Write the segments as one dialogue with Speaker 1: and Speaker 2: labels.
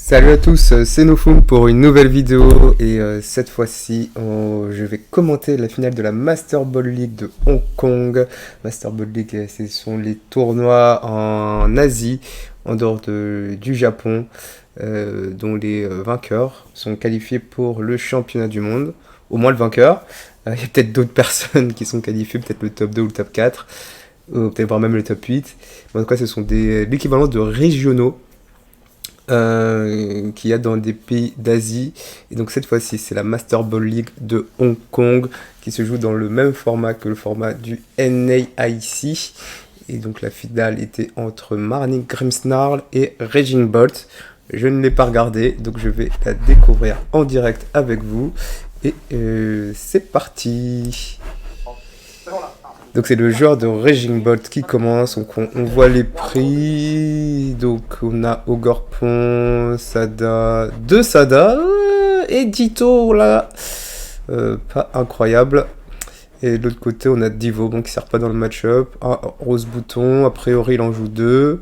Speaker 1: Salut à tous, c'est Nofum pour une nouvelle vidéo et cette fois-ci je vais commenter la finale de la Master Ball League de Hong Kong. Master Ball League, ce sont les tournois en Asie, en dehors du Japon, dont les vainqueurs sont qualifiés pour le championnat du monde, au moins le vainqueur. Il y a peut-être d'autres personnes qui sont qualifiées, peut-être le top 2 ou le top 4, ou peut-être voire même le top 8. Mais en tout cas, ce sont l'équivalent de régionaux qu'il y a dans des pays d'Asie. Et donc cette fois-ci, c'est la Master Ball League de Hong Kong qui se joue dans le même format que le format du NAIC. Et donc la finale était entre Marnix Grimsnarl et Raging Bolt. Je ne l'ai pas regardé, donc je vais la découvrir en direct avec vous. Et c'est parti. Donc c'est le joueur de Raging Bolt qui commence. Donc on voit les prix. Donc on a Ogorpon, Sada, 2 Sada et Ditto là. Pas incroyable. Et de l'autre côté on a Divo, bon, qui sert pas dans le match-up. Un Rose Bouton, a priori il en joue 2.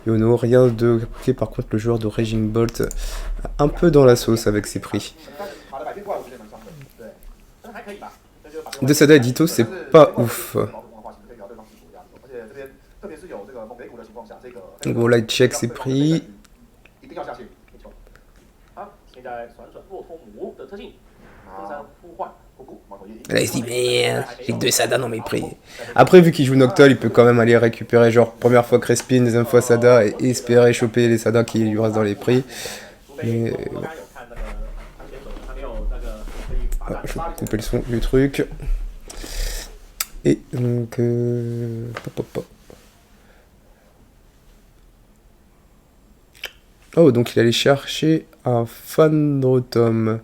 Speaker 1: Yono, rien de... Ok, par contre le joueur de Raging Bolt un peu dans la sauce avec ses prix. De Sada et Ditto, c'est pas ouf. Bon, là, il check ses prix. Là, il se dit, merde, j'ai que 2 Sada dans mes prix. Après, vu qu'il joue Noctowl, il peut quand même aller récupérer, genre, première fois Crespin, deuxième fois Sada, et espérer choper les Sada qui lui restent dans les prix. Mais... Ah, je vais couper le son du truc. Et donc... Oh, donc il allait chercher un Fandrotom.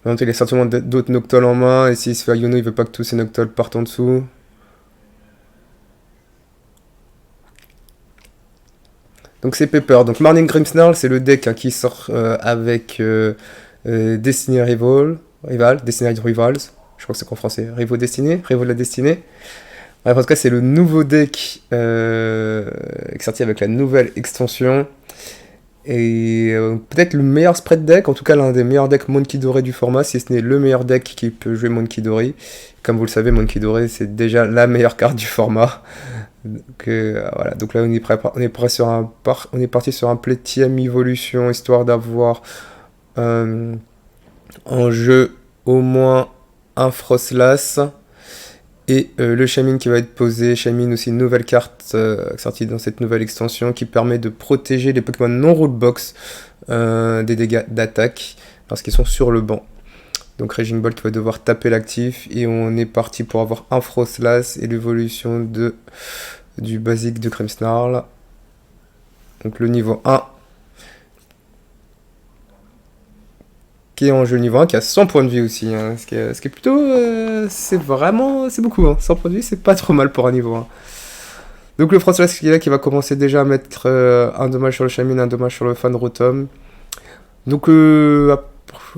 Speaker 1: Donc il a certainement d'autres Noctowl en main, et s'il se fait Yono, il veut pas que tous ces Noctowl partent en dessous. Donc c'est Pepper. Donc Marnix Grimsnarl, c'est le deck qui sort avec Destiny Destiny Rivals. Je crois que c'est qu'en français. Rivaux Destinée, Rivaux de la Destinée. Bref, en tout cas, c'est le nouveau deck qui est sorti avec la nouvelle extension. Et peut-être le meilleur spread deck, en tout cas l'un des meilleurs decks Monkey Doré du format, si ce n'est le meilleur deck qui peut jouer Monkey Doré. Comme vous le savez, Monkey Doré, c'est déjà la meilleure carte du format. Donc, voilà. Donc là, on est parti sur un play TM Evolution, histoire d'avoir en jeu au moins un Frostlass et le Shaymin qui va être posé. Shaymin aussi, une nouvelle carte sortie dans cette nouvelle extension qui permet de protéger les Pokémon non rulebox des dégâts d'attaque lorsqu'ils sont sur le banc. Donc Raging Bolt va devoir taper l'actif et on est parti pour avoir un Frostlass et l'évolution du basique de Grimsnarl. Donc le niveau 1 qui est en jeu niveau 1, qui a 100 points de vie aussi, hein, ce qui est plutôt... c'est beaucoup, hein. 100 points de vie, c'est pas trop mal pour un niveau 1. Donc le Frostlass qui est là, qui va commencer déjà à mettre un dommage sur le Shaymin, un dommage sur le Fandrotom. Donc je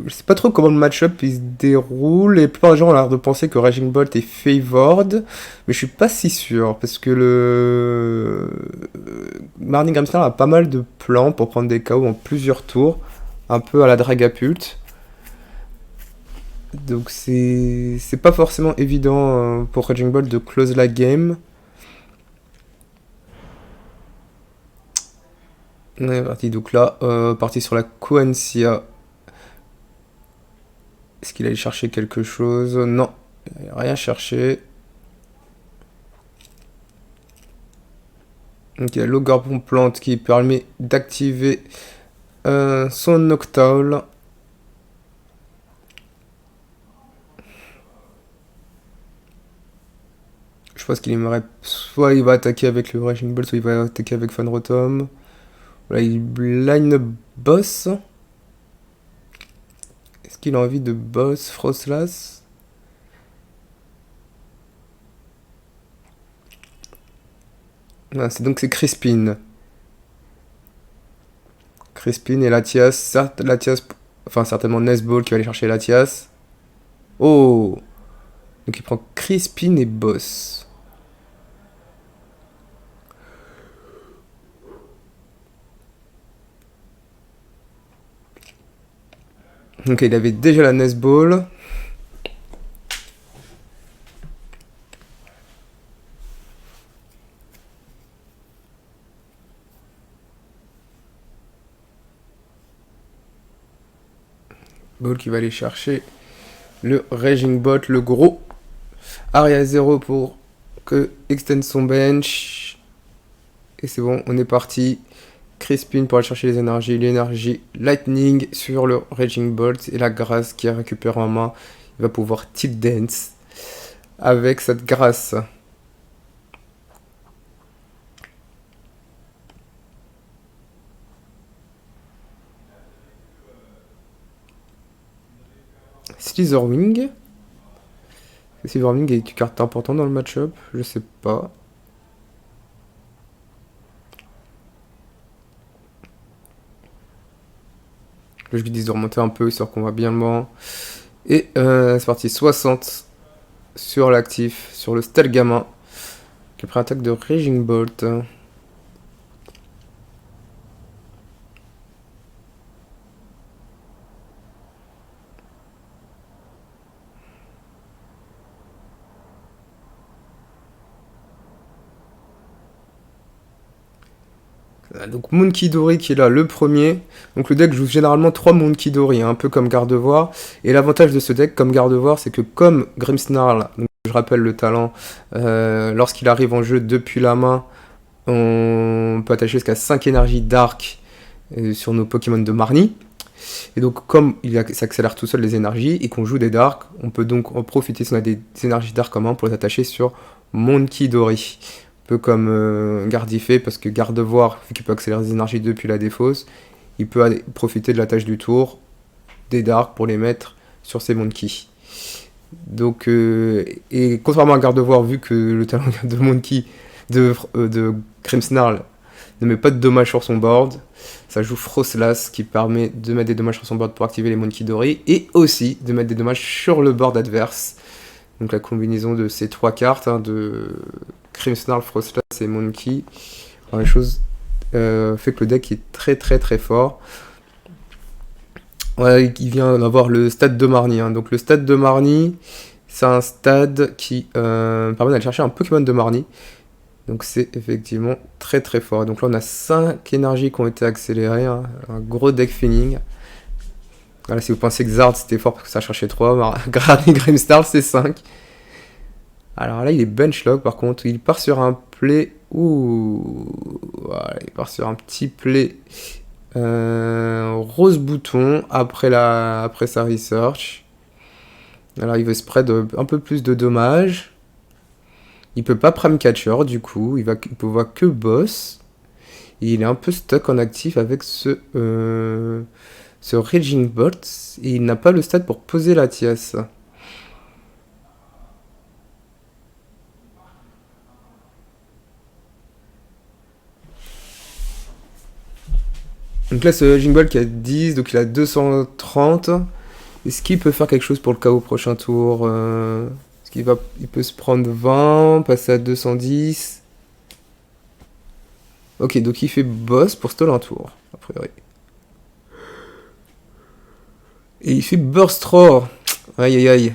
Speaker 1: sais pas trop comment le match-up il se déroule, et la plupart des gens ont l'air de penser que Raging Bolt est favored, mais je suis pas si sûr, parce que le Marnix Grimsnarl a pas mal de plans pour prendre des KO en plusieurs tours, un peu à la Dragapult. Donc c'est pas forcément évident pour Raging Bolt de close la game. On est parti, donc là, parti sur la Quancia. Est-ce qu'il allait chercher quelque chose? Non, il n'a rien cherché. Donc il y a l'Ogorpon plante qui permet d'activer son Noctowl. Je pense qu'il aimerait... Soit il va attaquer avec le Raging Bolt, soit il va attaquer avec Fandrotom. Voilà, il blind boss. Est-ce qu'il a envie de boss Frostlass? Donc c'est Crespin. Crespin et Latias. Latias, enfin certainement Nesball qui va aller chercher Latias. Oh! Donc il prend Crispin et Boss. Donc il avait déjà la Nesball. Ball qui va aller chercher le Raging Bot, le gros. Aria 0 pour que extend son bench. Et c'est bon, on est parti. Crispin pour aller chercher les énergies. L'énergie Lightning sur le Raging Bolt. Et la grâce qui a récupéré en main. Il va pouvoir Tilt Dance avec cette grâce. Slitherwing. Slitherwing est une carte importante dans le match-up. Je sais pas. Je lui dis de remonter un peu, histoire qu'on va bien le banc. Et c'est parti, 60 sur l'actif, sur le Stel Gamin, qui prend attaque de Raging Bolt. Donc Monkey Dory qui est là, le premier. Donc le deck joue généralement 3 Monkey Dory, un peu comme Gardevoir. Et l'avantage de ce deck, comme Gardevoir, c'est que comme Grimmsnarl, donc je rappelle le talent, lorsqu'il arrive en jeu depuis la main, on peut attacher jusqu'à 5 énergies Dark sur nos Pokémon de Marnie. Et donc comme il s'accélère tout seul les énergies et qu'on joue des Dark, on peut donc en profiter si on a des énergies Dark en main pour les attacher sur Monkey Dory. Peu comme Gardifé, parce que Gardevoir, vu qu'il peut accélérer les énergies depuis la défausse, il peut profiter de la tâche du tour des Dark pour les mettre sur ses Monkey. Donc, et contrairement à Gardevoir, vu que le talent de Monkey de Grimmsnarl ne met pas de dommages sur son board, ça joue Frostlass qui permet de mettre des dommages sur son board pour activer les Monkey Dory et aussi de mettre des dommages sur le board adverse. Donc la combinaison de ces 3 cartes, de Grimmsnarl, Frostlass et Monkey, la chose fait que le deck est très très très fort. Ouais, il vient d'avoir le stade de Marnie. Donc le stade de Marnie, c'est un stade qui permet d'aller chercher un Pokémon de Marnie. Donc c'est effectivement très très fort. Donc là on a 5 énergies qui ont été accélérées, un gros deck feeling. Voilà, si vous pensez que Zard c'était fort parce que ça cherchait 3, Grimmsnarl c'est 5. Alors là il est bench lock par contre, il part sur un play. Voilà, il part sur un petit play rose bouton après sa research. Alors il veut spread un peu plus de dommages. Il peut pas prime catcher du coup, il peut voir que boss. Et il est un peu stuck en actif avec ce Raging Bolt. Et il n'a pas le stade pour poser la tiasse. Donc là, ce Raging Bolt qui a 10, donc il a 230. Est-ce qu'il peut faire quelque chose pour le KO au prochain tour Est-ce il peut se prendre 20, passer à 210. Ok, donc il fait boss pour stall un tour, a priori. Et il fait burst roar. Aïe aïe aïe.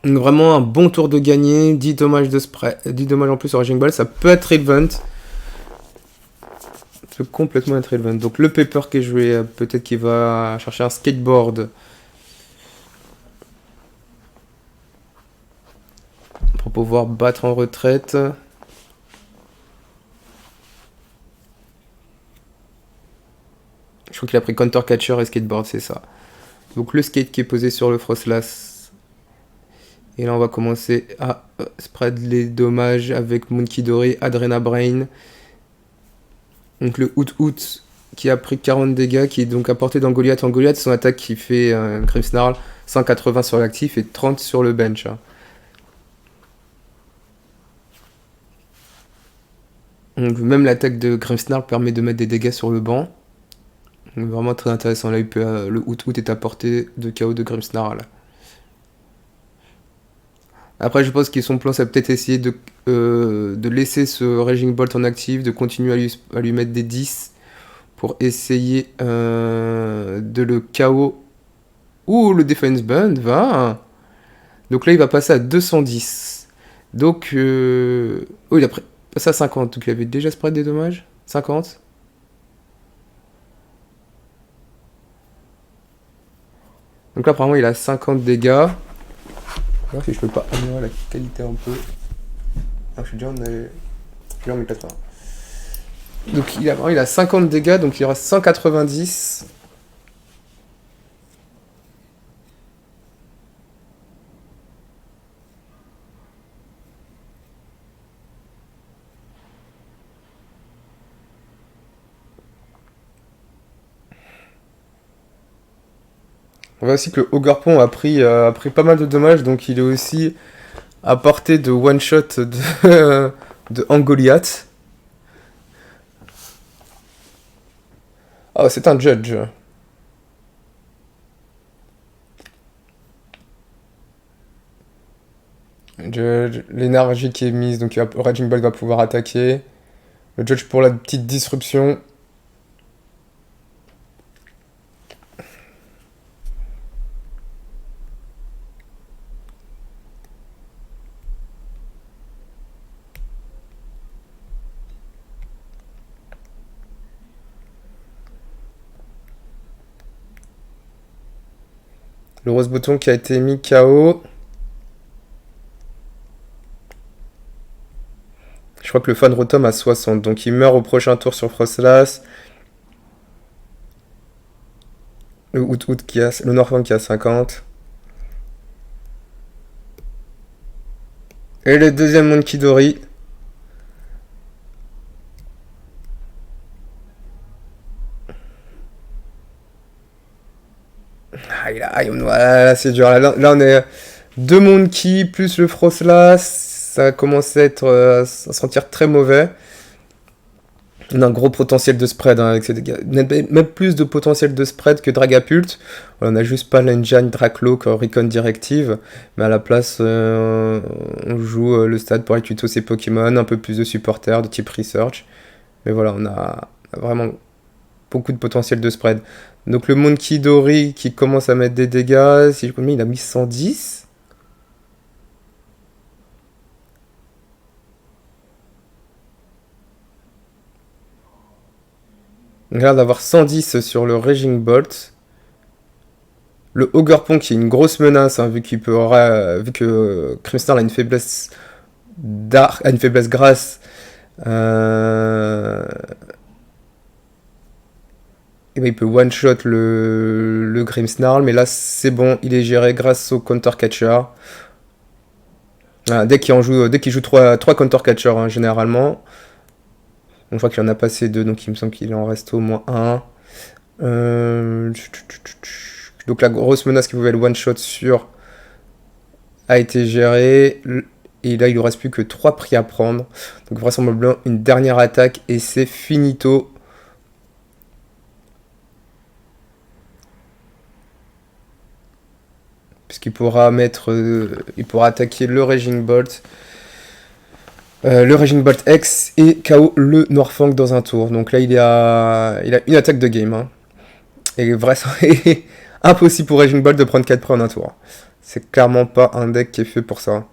Speaker 1: Donc vraiment un bon tour de gagner, 10 dommages de spread, 10 dommages en plus sur Raging Ball, ça peut être relevant. Ça peut complètement être relevant. Donc le paper qui est joué, peut-être qu'il va chercher un skateboard. Pour pouvoir battre en retraite. Je crois qu'il a pris counter catcher et skateboard, c'est ça. Donc le skate qui est posé sur le Frostlass. Et là on va commencer à spread les dommages avec Monkey Dory, Adrena Brain. Donc le Hoot qui a pris 40 dégâts, qui est donc apporté dans Goliath. En Goliath, son attaque qui fait Grimmsnarl, 180 sur l'actif et 30 sur le bench. Donc même l'attaque de Grimmsnarl permet de mettre des dégâts sur le banc. Vraiment très intéressant. Là, le Out est à portée de KO de Grimmsnarl. Après, je pense que son plan, c'est peut-être essayer de laisser ce Raging Bolt en actif, de continuer à lui mettre des 10 pour essayer de le KO. Ouh, le Defense Band va. Donc là, il va passer à 210. Donc, oh, il a passé à 50. Donc il avait déjà spread des dommages 50. Donc là, apparemment, il a 50 dégâts. On va voir si je peux pas améliorer la qualité un peu. Ah, je suis déjà en 1080. Donc il a 50 dégâts, donc il aura 190. On voit aussi que le Ogre a pris pas mal de dommages, donc il est aussi à portée de one-shot de Angoliath. Oh, c'est un judge. L'énergie qui est mise, donc Raging Bolt va pouvoir attaquer. Le judge pour la petite disruption. Le rose bouton qui a été mis KO. Je crois que le fan retombe à 60, donc il meurt au prochain tour sur Frostlass. Le Norfang qui a 50. Et le deuxième Monkey Dory. Là, c'est dur. Là, on est deux Monkey plus le Frostlass. Ça commence à se sentir très mauvais. On a un gros potentiel de spread avec ces dégâts. Même plus de potentiel de spread que Dragapult. On n'a juste pas l'engine Dracloak Recon Directive. Mais à la place, on joue le stade pour tuto ses Pokémon. Un peu plus de supporters de type Research. Mais voilà, on a vraiment beaucoup de potentiel de spread. Donc le Monkey Dory qui commence à mettre des dégâts. Si je me il a mis 110. Il a l'air d'avoir 110 sur le Raging Bolt. Le Ogre qui est une grosse menace, hein, vu que Grimmsnarl a une faiblesse a une faiblesse grâce. Et ben, il peut one-shot le Grimmsnarl, mais là c'est bon, il est géré grâce au counter catcher. Dès qu'il joue 3 counter catchers, hein, généralement. Donc, je crois qu'il en a passé 2, donc il me semble qu'il en reste au moins un. Donc la grosse menace qui pouvait le one-shot sur a été gérée. Et là, il ne reste plus que 3 prix à prendre. Donc vraisemblablement une dernière attaque et c'est finito. Puisqu'il pourra il pourra attaquer le Raging Bolt. Le Raging Bolt X et KO le Norfang dans un tour. Donc là, il a une attaque de game. Hein. Et impossible pour Raging Bolt de prendre 4 prêts en un tour. C'est clairement pas un deck qui est fait pour ça.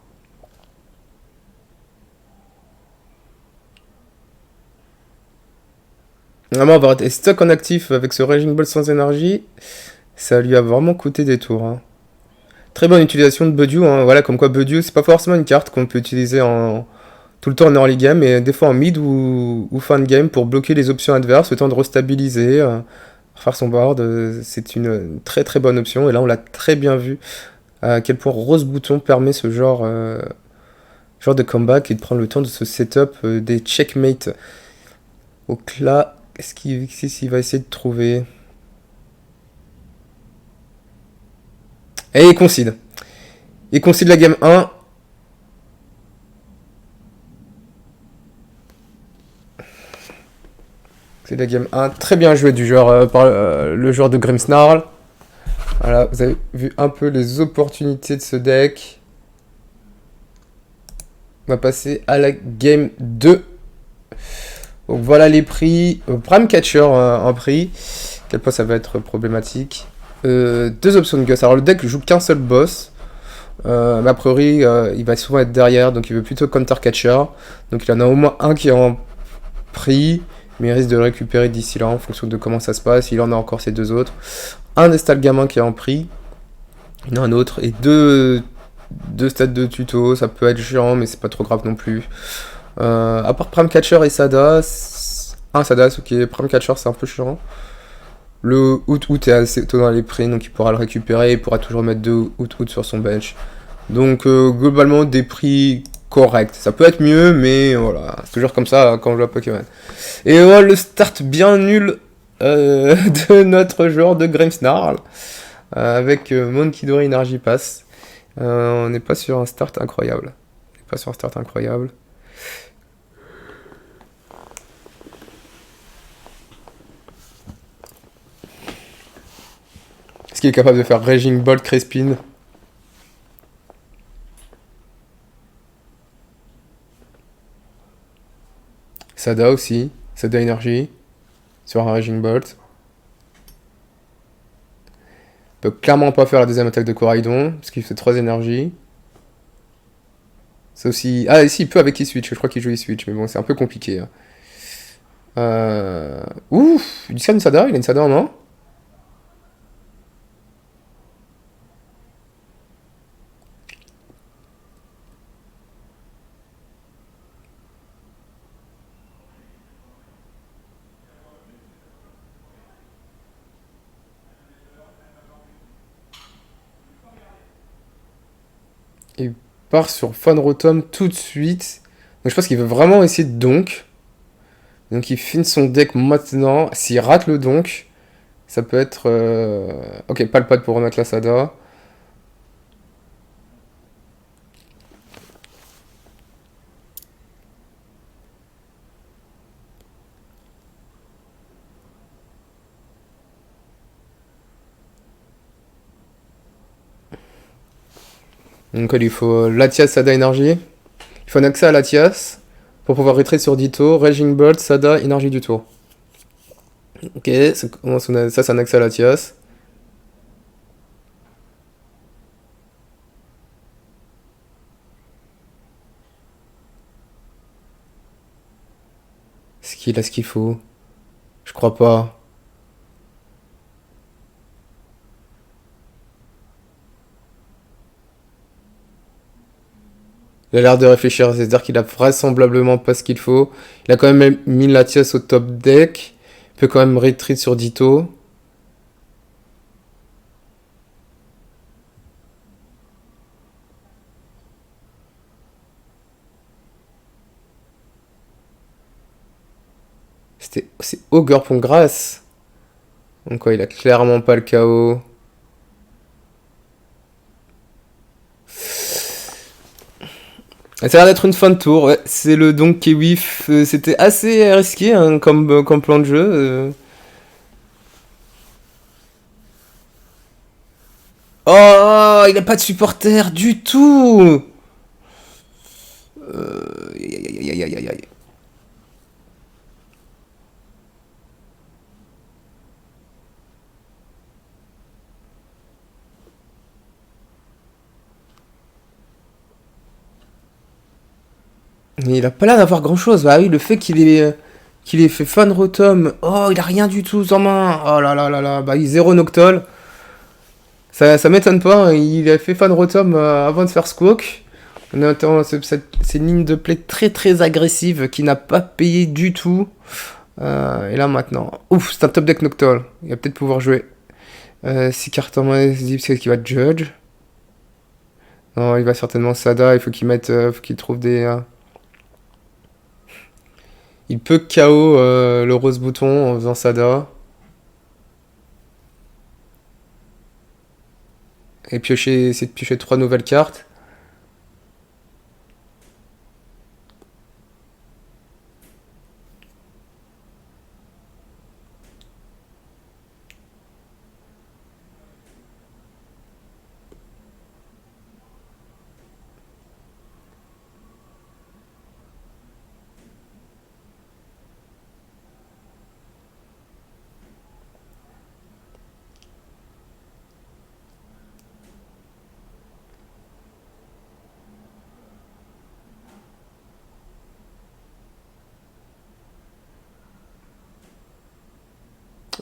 Speaker 1: Vraiment, avoir été stock en actif avec ce Raging Bolt sans énergie, ça lui a vraiment coûté des tours. Hein. Très bonne utilisation de Budew. Hein. Voilà, comme quoi Budew, c'est pas forcément une carte qu'on peut utiliser tout le temps en early game, mais des fois en mid ou fin de game pour bloquer les options adverses, le temps de restabiliser, faire son board. C'est une très très bonne option. Et là, on l'a très bien vu à quel point Rose Bouton permet ce genre de comeback et de prendre le temps de se setup des checkmates. Donc là, qu'est-ce qu'il va essayer de trouver? Et il concede. Il concede la game 1. C'est la game 1. Très bien joué du joueur par le joueur de Grimmsnarl. Voilà, vous avez vu un peu les opportunités de ce deck. On va passer à la game 2. Donc voilà les prix. Prime Catcher en prix. Quel point ça va être problématique. Deux options de Gus. Alors le deck joue qu'un seul boss. Mais a priori, il va souvent être derrière. Donc il veut plutôt Counter Catcher. Donc il en a au moins un qui est en prix. Mais il risque de le récupérer d'ici là en fonction de comment ça se passe. Il en a encore ces deux autres. Un Estal Gamin qui est en prix. Il y en a un autre. Et deux stades de tuto. Ça peut être chiant, mais c'est pas trop grave non plus. À part Prime Catcher et Sadas. Sadas, ok. Prime Catcher, c'est un peu chiant. Le Out est assez tôt dans les prix, donc il pourra le récupérer. Il pourra toujours mettre deux Out sur son bench. Donc, globalement, des prix corrects. Ça peut être mieux, mais voilà. C'est toujours comme ça quand on joue à Pokémon. Et voilà le start bien nul de notre joueur de Grimmsnarl. Avec Monkidori Energy Pass. On n'est pas sur un start incroyable. Est-ce qu'il est capable de faire Raging Bolt Crespin? Sada aussi. Sada Energy. Sur un Raging Bolt. Peut clairement pas faire la deuxième attaque de Coraidon, parce qu'il fait 3 énergies. Ça aussi... Ah si, il peut avec E-Switch, je crois qu'il joue E-Switch, mais bon, c'est un peu compliqué. Ouf, il a une Sada en main. Il part sur Fan Rotom tout de suite. Donc je pense qu'il veut vraiment essayer de donk. Donc il finit son deck maintenant. S'il rate le donk, ça peut être... Ok, pas le pad pour remettre la Sada. Donc il faut Latias, Sada, Énergie. Il faut un accès à Latias pour pouvoir retreat sur Ditto. Raging Bolt, Sada, Énergie du tour. Ok, ça c'est un accès à Latias. Est-ce qu'il a ce qu'il faut? Je crois pas. Il a l'air de réfléchir, c'est-à-dire qu'il a vraisemblablement pas ce qu'il faut. Il a quand même mis Latias au top deck. Il peut quand même retreat sur Ditto. C'est Ogre Pongras. Donc quoi, il a clairement pas le KO. Ça a l'air d'être une fin de tour, ouais. C'est le Donk Kiwi. C'était assez risqué hein, comme plan de jeu. Oh, il a pas de supporter du tout. Aïe, aïe, aïe, aïe, aïe. Il a pas l'air d'avoir grand chose. Bah oui, le fait qu'il ait fait Fan Rotom. Oh, il a rien du tout en main. Oh là là là là. Bah, il 0 Noctol. Ça m'étonne pas. Hein. Il a fait Fan Rotom avant de faire Squawk. On attend c'est une ligne de play très très agressive qui n'a pas payé du tout. Et là maintenant. Ouf, c'est un top deck Noctol. Il va peut-être pouvoir jouer. 6 cartes en main, c'est qu'il va Judge. Non, il va certainement Sada. Il faut qu'il mette. Faut qu'il trouve des. Il peut KO le rose bouton en faisant Sada. Et essayer de piocher 3 nouvelles cartes.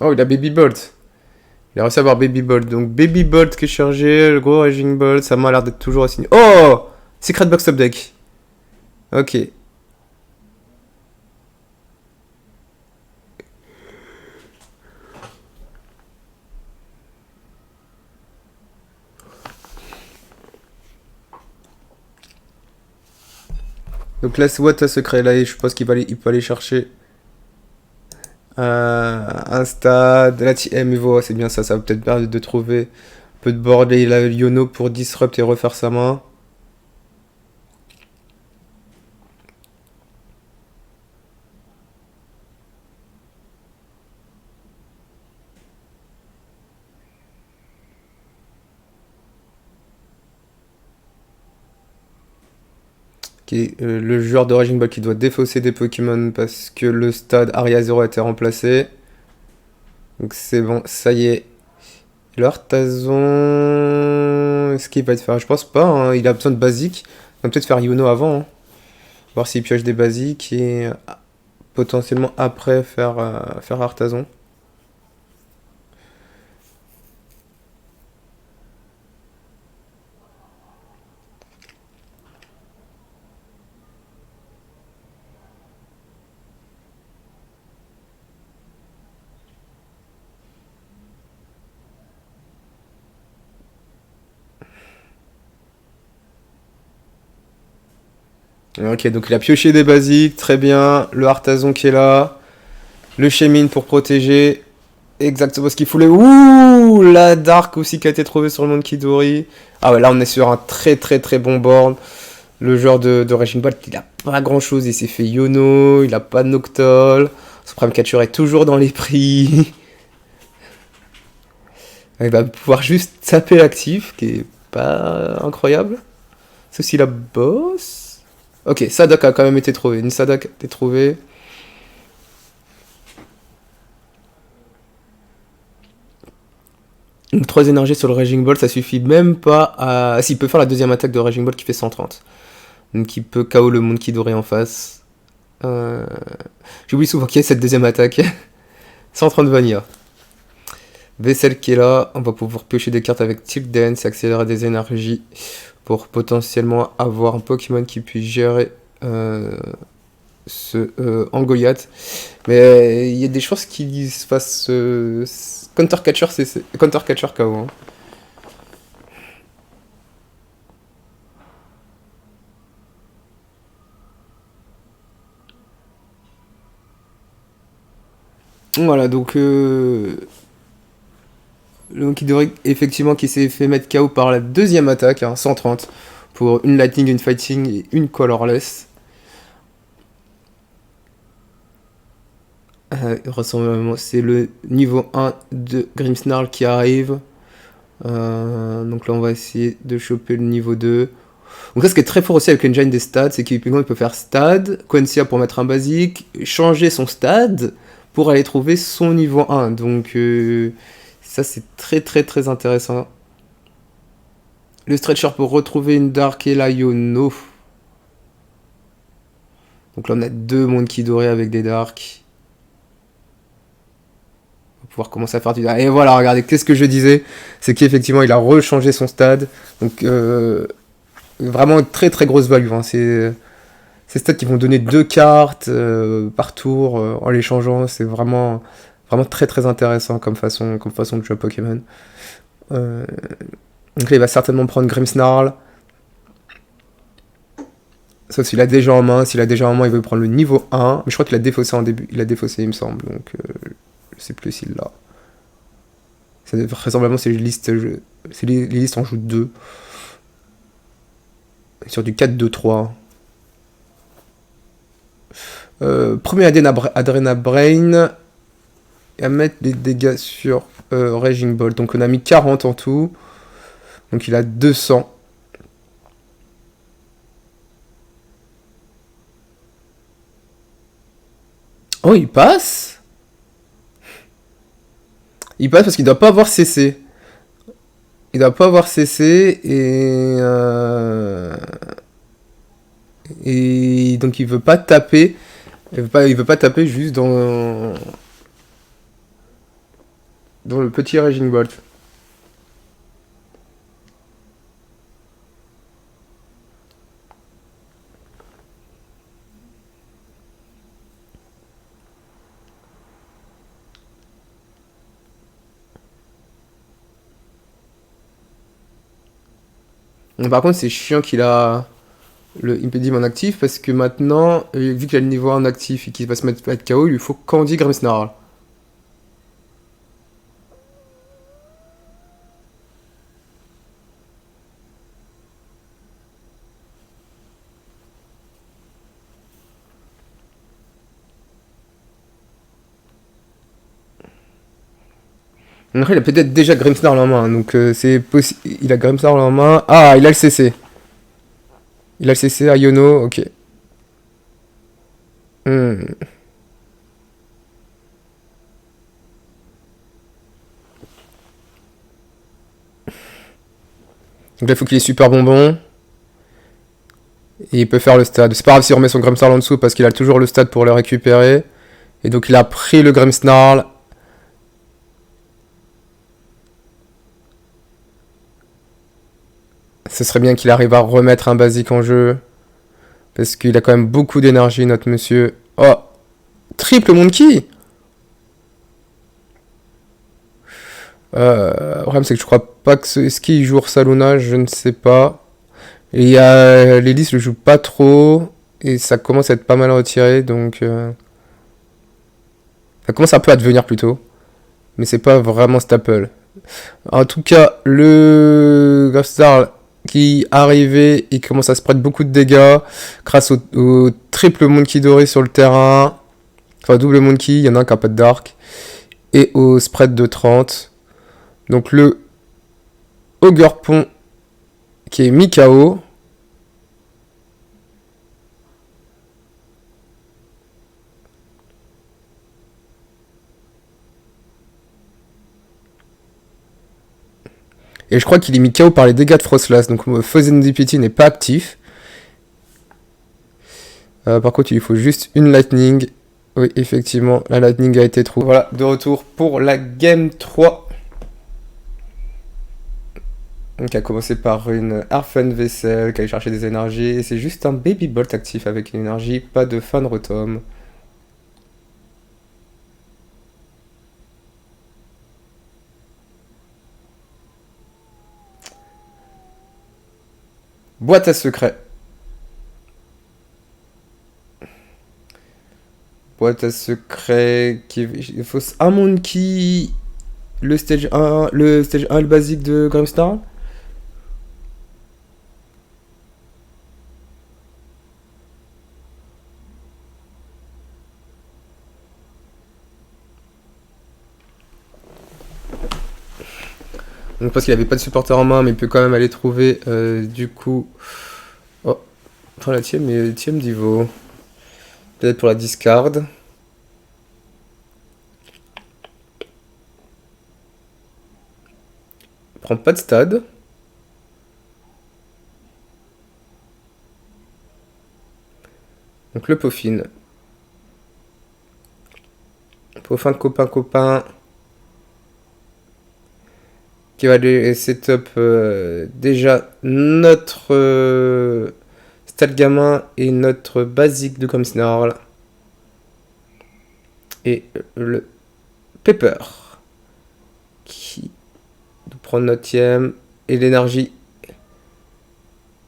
Speaker 1: Oh, il a Baby Bolt. Il a réussi à avoir Baby Bolt. Donc Baby Bolt qui est chargé, le gros Raging Bolt, ça m'a l'air d'être toujours assigné. Oh, Secret Box Top Deck. Ok. Donc là, c'est what un secret. Là, je pense il peut aller chercher un stade. Là, mais voilà, c'est bien ça. Ça va peut-être permettre de trouver un peu de bordel. Il a Yono pour disrupt et refaire sa main. Le joueur de Raging Ball qui doit défausser des Pokémon parce que le stade Aria 0 a été remplacé. Donc c'est bon, ça y est. L'Artazon... Est-ce qu'il va être faire? Je pense pas, hein. Il a besoin de basiques. On va peut-être faire Yuno avant. Hein. Voir s'il pioche des basiques et potentiellement après faire Artazon. Ok, donc il a pioché des basiques, très bien. Le Artazon qui est là. Le Shaymin pour protéger. Exactement ce qu'il voulait. Ouh, la Dark aussi qui a été trouvée sur le monde Kidori. Ah ouais, là on est sur un très très très bon board. Le joueur de Raging Ball, il a pas grand chose. Il s'est fait Yono, il a pas de Noctol. Son Prime Catcher est toujours dans les prix. Il va pouvoir juste taper l'actif, qui est pas incroyable. C'est aussi la boss. Ok, Sadak a quand même été trouvé. Une Sadak a été trouvée. Donc 3 énergies sur le Raging Ball, ça suffit même pas à... Ah, s'il peut faire la deuxième attaque de Raging Ball qui fait 130. Donc il peut KO le monde Kidori en face. J'oublie souvent qu'il y a cette deuxième attaque. 130 Vanilla. Vaisselle qui est là, on va pouvoir piocher des cartes avec Tilt Dance, accélérer des énergies pour potentiellement avoir un Pokémon qui puisse gérer ce Angoyat. Mais il y a des chances qu'il se fasse Counter Catcher KO. Hein. Voilà, donc le Kidori, effectivement, qui s'est fait mettre KO par la deuxième attaque, hein, 130, pour une Lightning, une Fighting et une Colorless. C'est le niveau 1 de Grimmsnarl qui arrive. Donc là, on va essayer de choper le niveau 2. Donc ça, ce qui est très fort aussi avec l'engine des stats, c'est qu'il peut faire stade, Quencia pour mettre un basique, changer son stade pour aller trouver son niveau 1. Donc ça, c'est très très très intéressant. Le stretcher pour retrouver une Dark et la Yono. Donc là, on a deux mondes Kidori avec des Dark. On va pouvoir commencer à faire du... Et voilà, regardez, qu'est-ce que je disais? C'est qu'effectivement, il a rechangé son stade. Donc vraiment très très grosse value. Hein. C'est stats qui vont donner 2 cartes par tour en les changeant. C'est vraiment très très intéressant comme façon de jouer à Pokémon. Donc là, il va certainement prendre Grimmsnarl. Sauf s'il a déjà en main. S'il a déjà en main, il veut prendre le niveau 1. Mais je crois qu'il a défaussé en début. Il a défaussé, il me semble. Donc je sais plus s'il l'a. Vraisemblablement, c'est les listes en joue 2. Sur du 4-2-3. Premier Adrena Brain. Et à mettre des dégâts sur Raging Ball. Donc on a mis 40 en tout. Donc il a 200. Oh, il passe? Il passe parce qu'il doit pas avoir CC. Il doit pas avoir CC et donc il veut pas taper. Il veut pas taper juste dans... dans le petit Raging Bolt. Par contre, c'est chiant qu'il a le Impedium en actif parce que maintenant, vu qu'il a le niveau 1 actif et qu'il va se mettre à être KO, il lui faut Candy Grimmsnarl. Après, il a peut-être déjà Grimmsnarl en main, donc c'est possible. Il a Grimmsnarl en main. Ah, il a le CC. Il a le CC à Yono, ok. Hmm. Donc là, il faut qu'il ait super bonbon. Et il peut faire le stade. C'est pas grave s'il remet son Grimmsnarl en dessous parce qu'il a toujours le stade pour le récupérer. Et donc il a pris le Grimmsnarl. Ce serait bien qu'il arrive à remettre un basique en jeu. Parce qu'il a quand même beaucoup d'énergie, notre monsieur. Oh, triple Monkey. Le problème, c'est que je crois pas que ce qu'il joue Saluna, je ne sais pas. Et il y a l'hélice le joue pas trop. Et ça commence à être pas mal retiré, donc... ça commence un peu à devenir plutôt. Mais c'est pas vraiment staple. En tout cas, le Gravstar qui arrivait, il commence à se prendre beaucoup de dégâts grâce au triple Monkey doré sur le terrain. Enfin, double Monkey, il y en a un qui a pas de Dark. Et au spread de 30. Donc le Ogre qui est mi-KO. Et je crois qu'il est mis KO par les dégâts de Frostlass. Donc Frozen Deputy n'est pas actif. Par contre, il lui faut juste une Lightning. Oui, effectivement, la Lightning a été trouvée. Voilà, de retour pour la Game 3. Donc, a commencé par une Harfen Vessel qui allait chercher des énergies. Et c'est juste un Baby Bolt actif avec une énergie, pas de Fan Rotom. Boîte à secret. Boîte à secret. Il faut un Monkey. Le stage 1, le basique de Grimmsnarl. Donc parce qu'il avait pas de supporter en main, mais il peut quand même aller trouver du coup. Oh, enfin la tième d'Ivo. Peut-être pour la discard. Prend pas de stade. Donc le Pauphine. Pauphine copain. Qui va aller setup déjà notre stade gamin et notre basique de Grimmsnarl. Et le Pepper. Qui nous prend notre tième. Et l'énergie.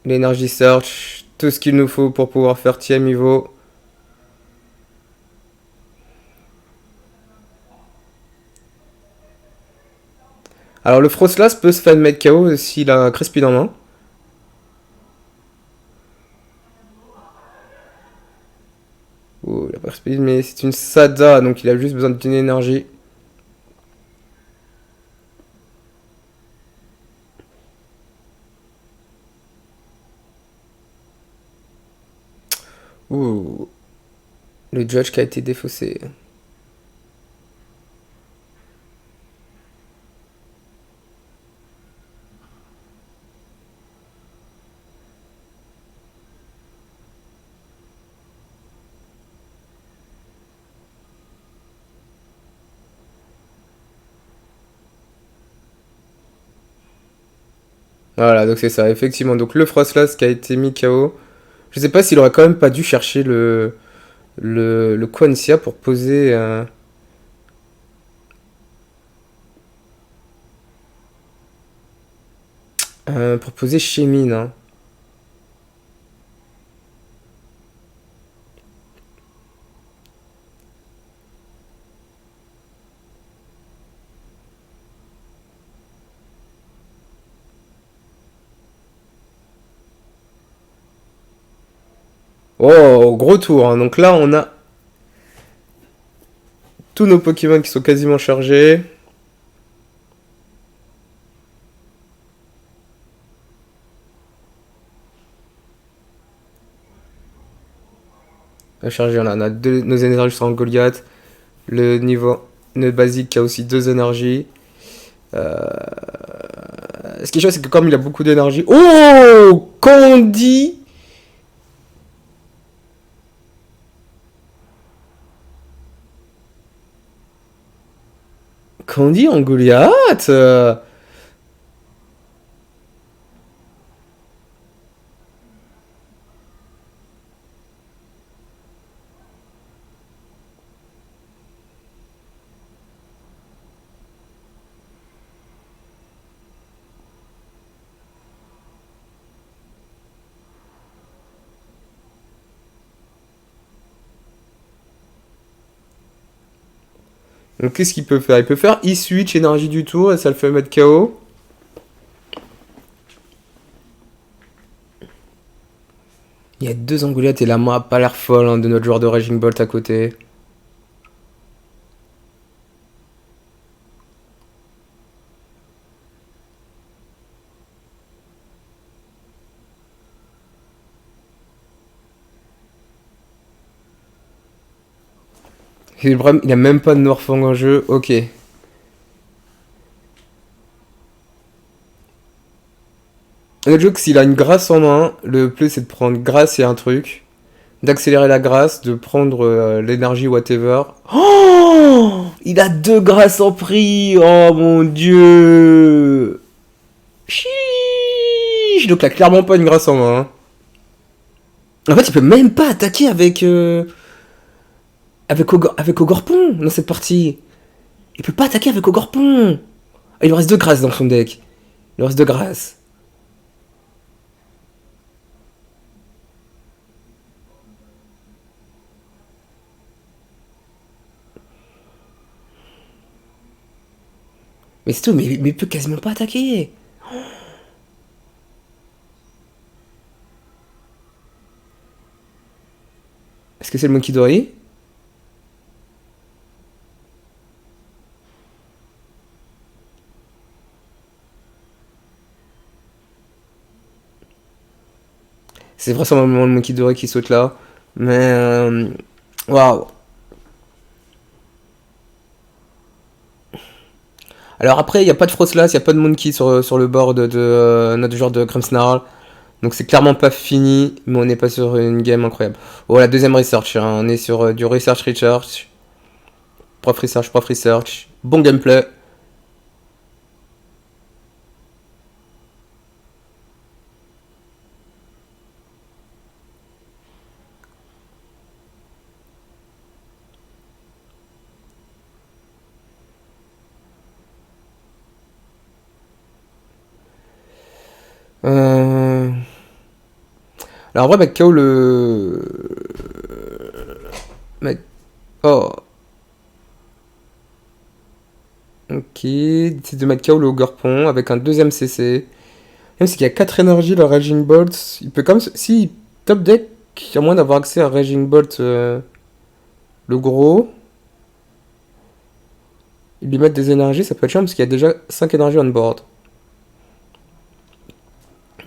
Speaker 1: L'énergie search. Tout ce qu'il nous faut pour pouvoir faire tième Ivo. Alors le Frostlass peut se faire mettre KO s'il a Crespin en main. Oh, il a pas Crespin, mais c'est une Sada, donc il a juste besoin d'une énergie. Ouh, le Judge qui a été défaussé. Voilà, donc c'est ça, effectivement. Donc le Frostlass qui a été mis KO. Je sais pas s'il aurait quand même pas dû chercher le Quanxia pour poser. Pour poser Shaymin, hein. Oh, gros tour, hein. Donc là, on a tous nos Pokémon qui sont quasiment chargés. À charger, on a deux, nos énergies sur un Goliath. Le niveau notre basique qui a aussi deux énergies. Euh, Ce qui est chouette, c'est que comme il a beaucoup d'énergie. Oh, Candy. Candy en Goliath. Donc qu'est-ce qu'il peut faire? Il peut faire E-Switch, énergie du tour, et ça le fait mettre KO. Il y a deux Angoliates et la map a pas l'air folle, hein, de notre joueur de Raging Bolt à côté. Et le problème, il a même pas de Morphang en jeu. Ok. Le jeu, s'il a une grâce en main, le plus c'est de prendre grâce et un truc, d'accélérer la grâce, de prendre l'énergie whatever. Oh, il a deux grâces en prix. Oh mon dieu. Chiche. Donc il a clairement pas une grâce en main, hein. En fait, il peut même pas attaquer avec Ogorpon dans cette partie. Il peut pas attaquer avec Ogorpon. Ah, il lui reste deux grâces dans son deck. Il lui reste deux grâces. Mais c'est tout, mais il peut quasiment pas attaquer. Est-ce que c'est le Monkey Dory? C'est vraisemblablement le Monkey Dory qui saute là. Mais. Waouh! Alors après, il n'y a pas de Frostlass, il n'y a pas de Monkey sur le board de notre joueur de Grimmsnarl. Donc c'est clairement pas fini, mais on n'est pas sur une game incroyable. Oh, la deuxième research, hein. On est sur du research. Prof research. Bon gameplay. Euh... Alors, en vrai, Macao, Oh, ok. C'est de Macao le Ogre avec un deuxième CC. Même s'il y a 4 énergies, le Raging Bolt, il peut comme si top deck, il y a moyen d'avoir accès à Raging Bolt, le gros. Il lui mettre des énergies, ça peut être chiant parce qu'il y a déjà 5 énergies on board.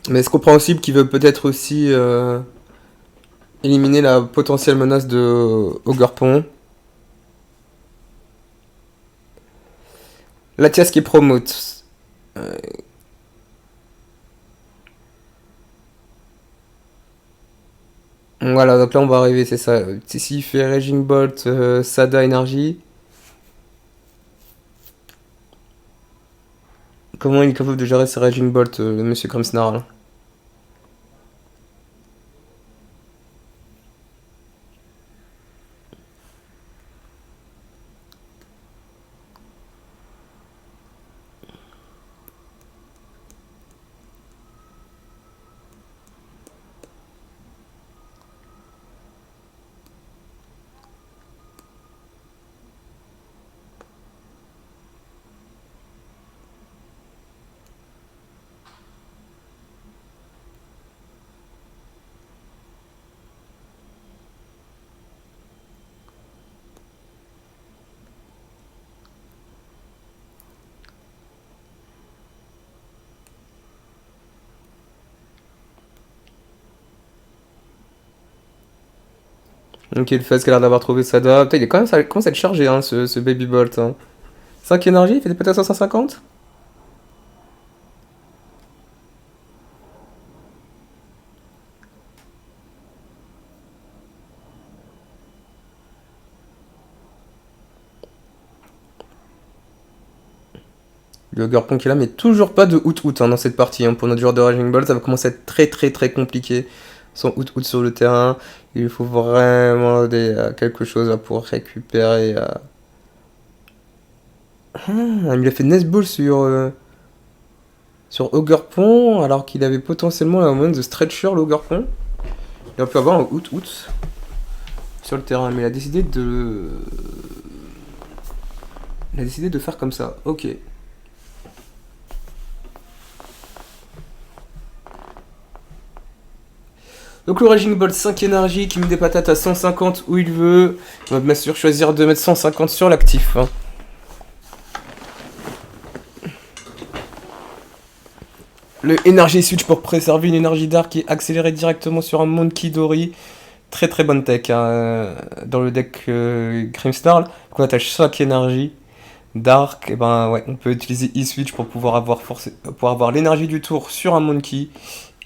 Speaker 1: Mais c'est compréhensible qu'il veut peut-être aussi éliminer la potentielle menace de Ogerpon. Latias qui promote. Voilà, donc là on va arriver, c'est ça. Ici il fait Raging Bolt, Sada Energy. Comment il est capable de gérer ses Raging Bolt, le monsieur Grimmsnarl? Ok, le fait qu'il a l'air d'avoir trouvé sa dame. Putain, il est quand même, ça commence à être chargé, hein, ce Baby Bolt. Hein. 5 énergie, il fait peut-être 550. Le Gurpon qui est là, mais toujours pas de out-out hein, dans cette partie. Hein. Pour notre joueur de Raging Ball, ça va commencer à être très très très compliqué. Son out-out sur le terrain. Il lui faut vraiment quelque chose là, pour récupérer. Ah, il a fait Nest Ball sur Ogurpon, alors qu'il avait potentiellement la moyen de stretcher le Ogurpon. Il aurait pu avoir un out-out sur le terrain, mais il a décidé de faire comme ça. Ok. Donc le Raging Bolt 5 énergie qui met des patates à 150 où il veut. On va bien sûr choisir de mettre 150 sur l'actif. Hein. Le Energy Switch pour préserver une énergie d'arc et accélérer directement sur un Monkey Dory. Très très bonne tech hein, dans le deck Grimmsnarl. Donc on attache 5 énergies d'arc. Et ben ouais, on peut utiliser E-Switch pour pouvoir avoir l'énergie du tour sur un Monkey.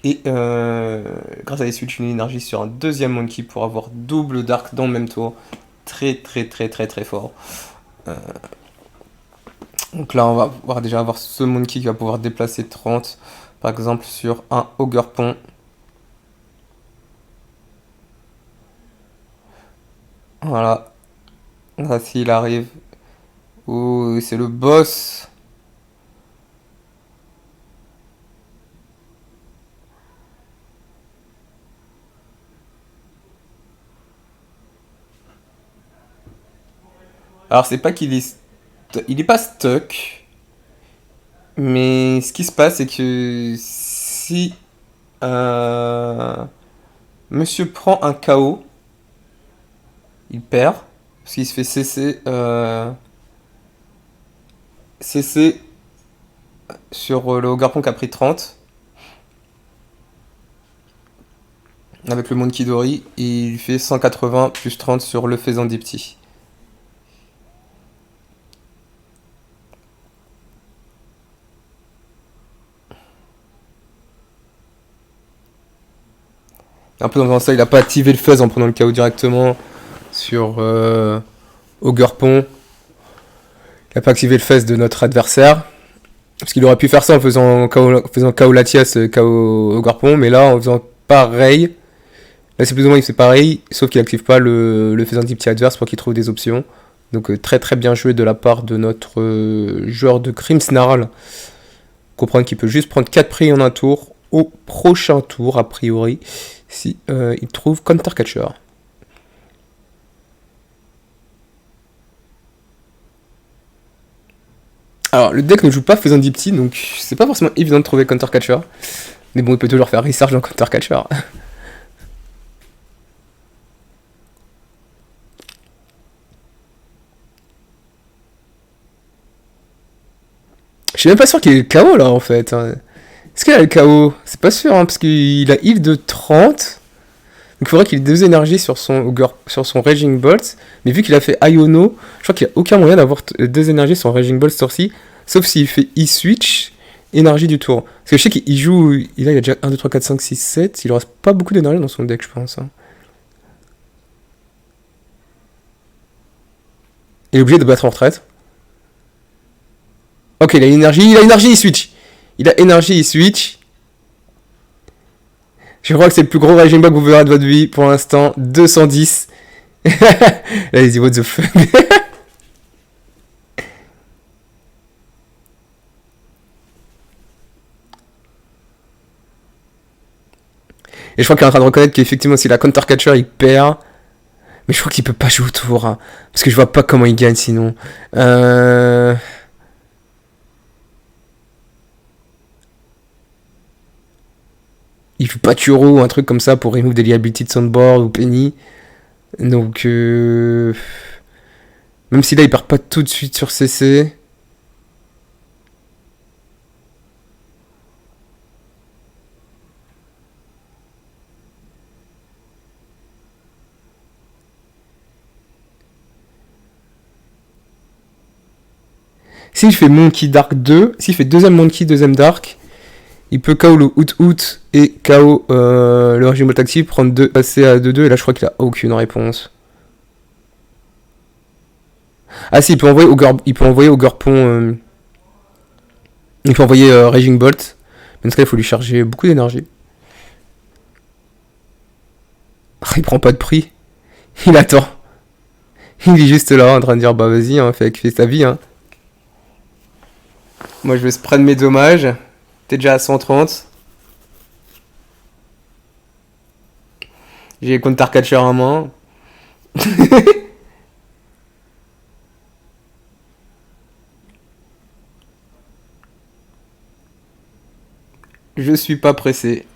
Speaker 1: Et grâce à E-Switch, une énergie sur un deuxième Monkey pour avoir double d'arc dans le même tour. Très très très très très fort. Donc là, on va pouvoir déjà avoir ce Monkey qui va pouvoir déplacer 30, par exemple, sur un Ogurpon. Voilà. Là, s'il arrive. Ouh, c'est le boss. Alors, c'est pas qu'il est... Il est pas stuck. Mais ce qui se passe, c'est que si Monsieur prend un KO, il perd. Parce qu'il se fait CC sur le Garpon qui a pris 30. Avec le Monkey Dory. Et il fait 180 plus 30 sur le Faisan Dipty. Un peu dans ça, il a pas activé le Fuzz en prenant le KO directement sur Ogurpon. Il a pas activé le Fuzz de notre adversaire. Parce qu'il aurait pu faire ça en faisant KO Latias, KO Ogurpon, mais là en faisant pareil. Là c'est plus ou moins il fait pareil, sauf qu'il active pas le Faisan Dipty adverse pour qu'il trouve des options. Donc très très bien joué de la part de notre joueur de Grimmsnarl. Comprendre qu'il peut juste prendre 4 prix en un tour au prochain tour a priori si il trouve Counter Catcher. Alors le deck ne joue pas Faisan Dipty donc c'est pas forcément évident de trouver Counter Catcher. Mais bon il peut toujours faire Research dans Counter Catcher. Je suis même pas sûr qu'il ait le KO là en fait. Est-ce qu'il a le KO? C'est pas sûr, hein, parce qu'il a heal de 30. Donc il faudrait qu'il ait 2 énergies sur son Raging Bolt. Mais vu qu'il a fait Iono, je crois qu'il n'y a aucun moyen d'avoir 2 énergies sur Raging Bolt ce tour-ci. Sauf s'il fait E-Switch, énergie du tour. Parce que je sais qu'il joue. Il a déjà 1, 2, 3, 4, 5, 6, 7. Il ne reste pas beaucoup d'énergie dans son deck, je pense. Hein. Il est obligé de battre en retraite. Ok, il a énergie, il switch. Il a énergie, il switch. Je crois que c'est le plus gros Raging Bug que vous verrez de votre vie pour l'instant. 210. Là, il dit what the fuck. Et je crois qu'il est en train de reconnaître qu'effectivement, si la counter catcher il perd. Mais je crois qu'il peut pas jouer autour. Hein, parce que je vois pas comment il gagne sinon. Il joue pas Turo ou un truc comme ça pour remove des liabilities de Soundboard ou Penny. Donc, même si là il part pas tout de suite sur CC. S'il fait Monkey Dark 2, s'il fait deuxième Monkey, deuxième Dark, il peut KO le Out et KO le Regimal Taxi, prendre 2, passer à 2-2, et là je crois qu'il a aucune réponse. Ah si, il peut envoyer au Gorpon. Il peut envoyer Raging Bolt. Mais dans ce cas, il faut lui charger beaucoup d'énergie. Ah, il prend pas de prix. Il attend. Il est juste là en train de dire bah vas-y, hein, fais ta vie. Hein. Moi je vais spread mes dommages. T'es déjà à 130. J'ai counter catcher en main. Je suis pas pressé.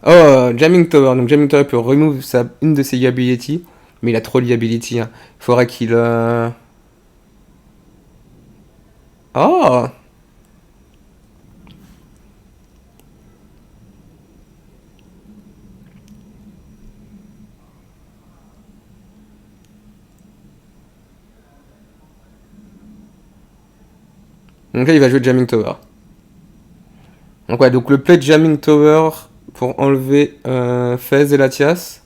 Speaker 1: Oh, Jamming Tower. Donc Jamming Tower peut remove une de ses liabilities. Mais il a trop de liability. Hein. Il faudrait qu'il... Oh. Donc là il va jouer Jamming Tower. Donc ouais, donc le play de Jamming Tower pour enlever Fez et Latias.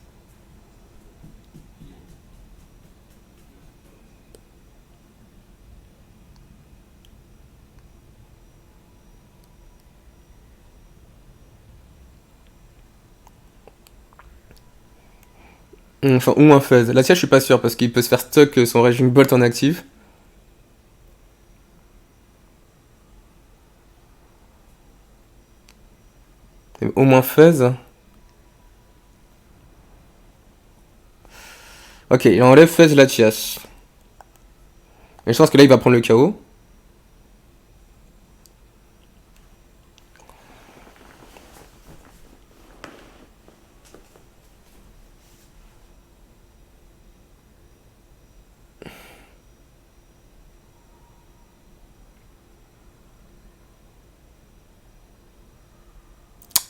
Speaker 1: Enfin, ou un Fez. Latias, je suis pas sûr parce qu'il peut se faire stuck son Raging Bolt en active. Et au moins Fez. Ok, il enlève Fez Latias. Et je pense que là il va prendre le KO.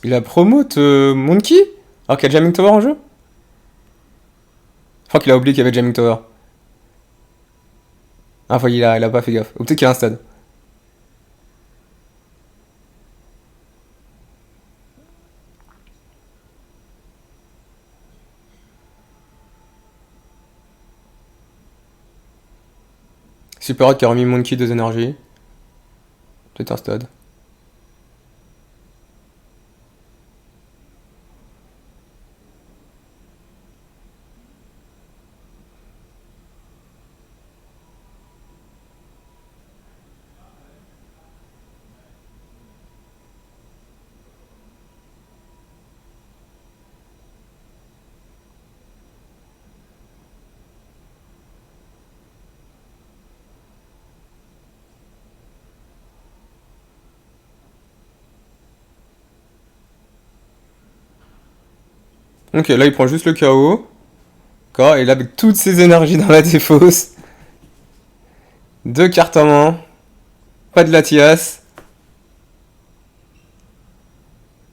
Speaker 1: Il a promote Monkey alors qu'il y a Jamming Tower en jeu. Je crois qu'il a oublié qu'il y avait Jamming Tower. Ah, enfin, il a pas fait gaffe. Ou peut-être qu'il y a un stade. Super Hot qui a remis Monkey 2 énergies. Peut-être un stade. Ok, là il prend juste le KO. D'accord, et là avec toutes ses énergies dans la défausse. 2 cartes en main. Pas de Latias.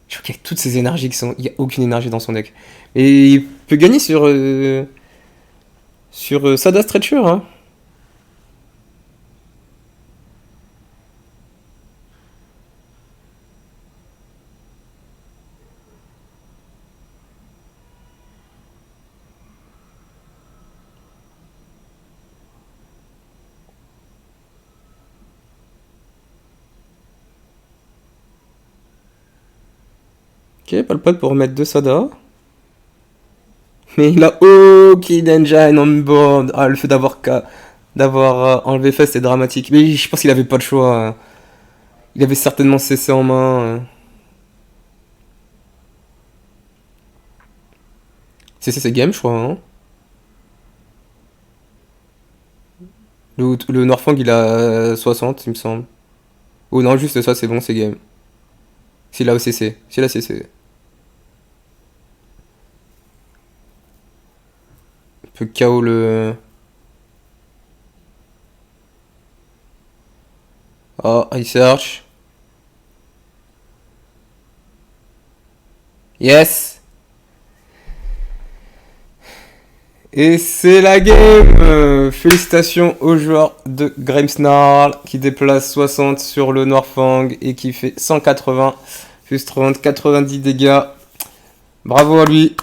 Speaker 1: Je crois qu'avec toutes ces énergies qui sont. Il n'y a aucune énergie dans son deck. Et il peut gagner sur. Sur Sada Stretcher, hein. Ok, pas le pote pour remettre 2 Sada. Mais il a aucune engine on board. Ah, le fait d'avoir enlevé Fest c'est dramatique. Mais je pense qu'il avait pas le choix. Il avait certainement CC en main. CC c'est game, je crois. Hein. Le Norfang il a 60, il me semble. Oh non, juste ça, c'est bon, c'est game. S'il a OCC. S'il a CC. Il peut KO le. Oh, research. Yes! Et c'est la game! Félicitations au joueur de Grimsnarl qui déplace 60 sur le Norfang et qui fait 180 plus 30, 90 dégâts. Bravo à lui!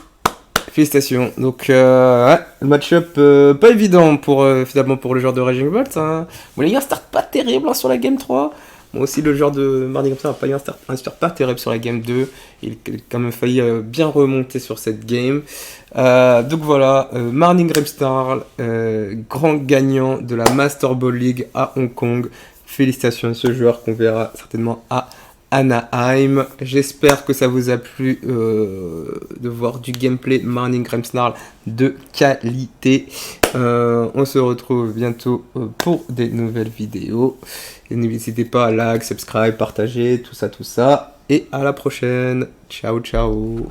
Speaker 1: Félicitations. Donc, ouais, le match-up pas évident pour, finalement pour le joueur de Raging Bolt. Hein. Bon, il y a un start pas terrible hein, sur la game 3. Bon, aussi, le joueur de Marnie Grimsnarl n'a pas eu un start pas terrible sur la game 2. Il a quand même failli bien remonter sur cette game. Donc voilà, Marnie Grimsnarl, grand gagnant de la Master Ball League à Hong Kong. Félicitations à ce joueur qu'on verra certainement à Anaheim. J'espère que ça vous a plu de voir du gameplay Marnie Grimsnarl de qualité. On se retrouve bientôt pour des nouvelles vidéos. Et n'hésitez pas à like, subscribe, partager, tout ça. Et à la prochaine. Ciao, ciao.